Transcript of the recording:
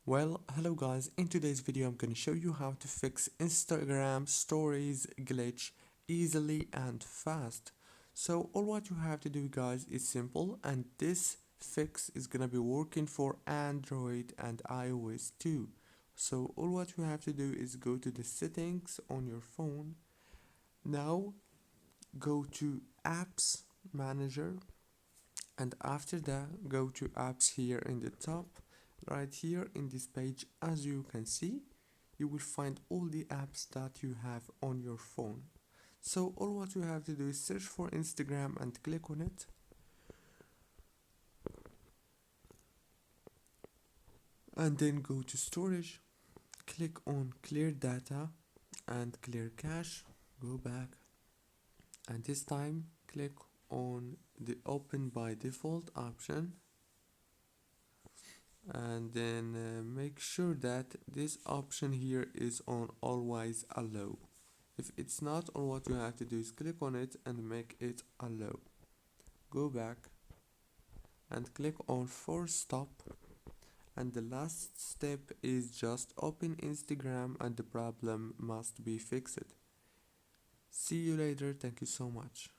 Well, hello guys, in today's video I'm gonna show you how to fix Instagram stories glitch easily and fast. So all what you have to do guys is simple, and this fix is gonna be working for Android and iOS too. So all what you have to do is go to the settings on your phone. Now go to apps manager, and after that go to apps here in the top. Right here in this page, as you can see, you will find all the apps that you have on your phone. So all what you have to do is search for Instagram and click on it, and then go to storage, click on clear data and clear cache, go back, and this time click on the open by default option, and then make sure that this option here is on always allow. If it's not, all what you have to do is click on it and make it allow. Go back and click on force stop, and the last step is just open Instagram and the problem must be fixed. See you later, thank you so much.